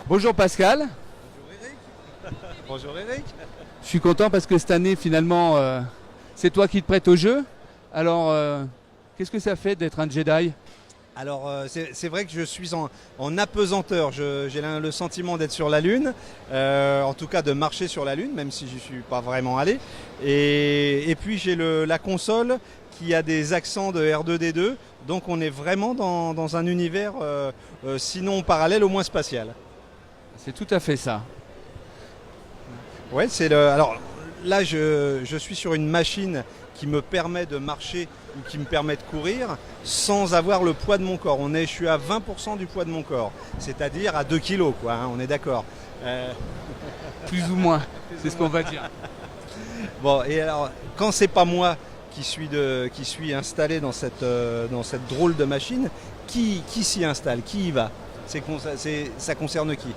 Bonjour Pascal. Bonjour Eric. Bonjour Eric. Je suis content parce que cette année finalement c'est toi qui te prêtes au jeu. Alors qu'est-ce que ça fait d'être un Jedi? Alors c'est vrai que je suis en apesanteur, j'ai le sentiment d'être sur la Lune, en tout cas de marcher sur la Lune, même si je n'y suis pas vraiment allé. Et puis j'ai la console qui a des accents de R2D2, donc on est vraiment dans un univers sinon parallèle au moins spatial. C'est tout à fait ça. Ouais, alors là je suis sur une machine qui me permet de marcher ou qui me permet de courir sans avoir le poids de mon corps. Je suis à 20% du poids de mon corps, c'est-à-dire à 2 kilos, quoi, hein, on est d'accord. Plus ou moins, c'est ce qu'on va dire. Bon, et alors, quand c'est pas moi qui suis installé dans cette drôle de machine, qui s'y installe, qui y va? Ça concerne qui?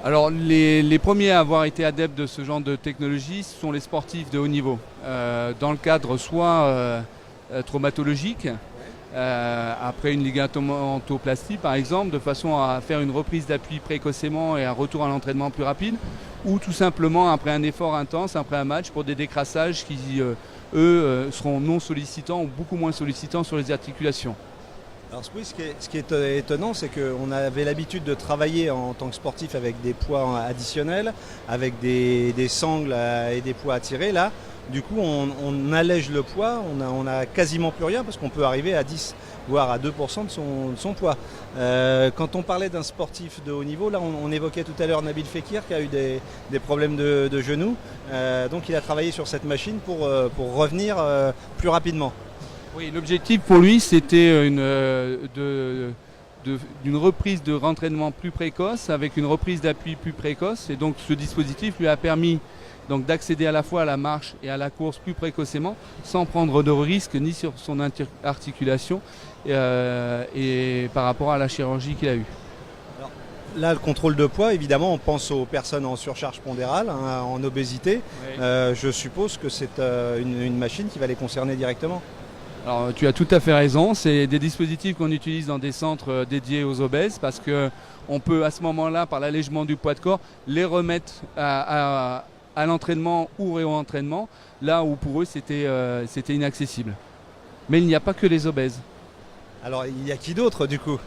Alors les premiers à avoir été adeptes de ce genre de technologie sont les sportifs de haut niveau, dans le cadre soit traumatologique, après une ligamentoplastie par exemple, de façon à faire une reprise d'appui précocement et un retour à l'entraînement plus rapide, ou tout simplement après un effort intense, après un match, pour des décrassages qui, seront non sollicitants ou beaucoup moins sollicitants sur les articulations. Alors oui, ce qui est étonnant, c'est qu'on avait l'habitude de travailler en tant que sportif avec des poids additionnels, avec des sangles et des poids à tirer. Là, du coup, on allège le poids, on a quasiment plus rien parce qu'on peut arriver à 10 voire à 2% de son poids. Quand on parlait d'un sportif de haut niveau, là on évoquait tout à l'heure Nabil Fekir qui a eu des problèmes de genoux, donc il a travaillé sur cette machine pour revenir plus rapidement. Oui, l'objectif pour lui, c'était d'une reprise de rentraînement plus précoce, avec une reprise d'appui plus précoce. Et donc ce dispositif lui a permis d'accéder à la fois à la marche et à la course plus précocement, sans prendre de risque ni sur son articulation et par rapport à la chirurgie qu'il a eue. Là, le contrôle de poids, évidemment, on pense aux personnes en surcharge pondérale, hein, en obésité. Oui. Je suppose que c'est une machine qui va les concerner directement. Alors tu as tout à fait raison, c'est des dispositifs qu'on utilise dans des centres dédiés aux obèses parce qu'on peut à ce moment-là, par l'allègement du poids de corps, les remettre à l'entraînement ou réentraînement, là où pour eux c'était inaccessible. Mais il n'y a pas que les obèses. Alors il y a qui d'autre du coup?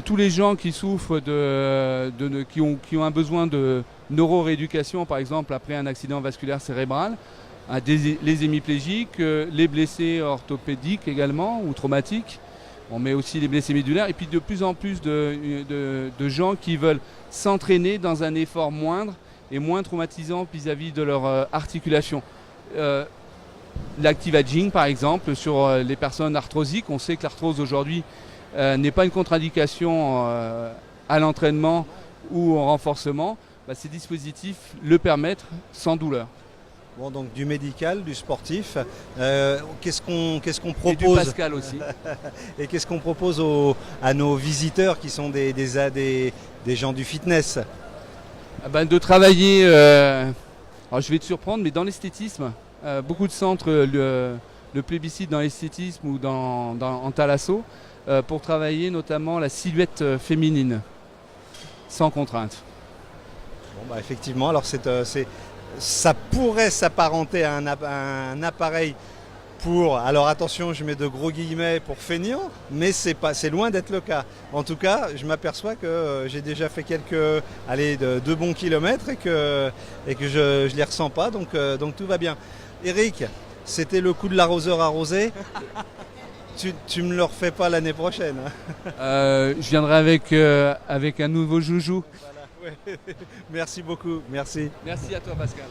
Tous les gens qui souffrent qui ont un besoin de neurorééducation, par exemple après un accident vasculaire cérébral, les hémiplégiques, les blessés orthopédiques également ou traumatiques. On met aussi les blessés médulaires et puis de plus en plus de gens qui veulent s'entraîner dans un effort moindre et moins traumatisant vis-à-vis de leur articulation. L'active-aging par exemple sur les personnes arthrosiques, on sait que l'arthrose aujourd'hui n'est pas une contre-indication à l'entraînement ou au renforcement. Ces dispositifs le permettent sans douleur. Bon, donc du médical, du sportif. Qu'est-ce qu'on propose? Et du Pascal aussi. Et qu'est-ce qu'on propose à nos visiteurs qui sont des gens du fitness? De travailler, alors je vais te surprendre, mais dans l'esthétisme, beaucoup de centres le plébiscitent dans l'esthétisme ou en thalasso pour travailler notamment la silhouette féminine, sans contrainte. Bon, effectivement, alors ça pourrait s'apparenter à un appareil pour, alors attention, je mets de gros guillemets, pour feignant, mais c'est loin d'être le cas. En tout cas, je m'aperçois que j'ai déjà fait deux bons kilomètres et que je les ressens pas, donc tout va bien. Eric, c'était le coup de l'arroseur arrosé. Tu me le refais pas l'année prochaine. Je viendrai avec un nouveau joujou. Voilà, ouais. Merci beaucoup, merci. Merci à toi Pascal.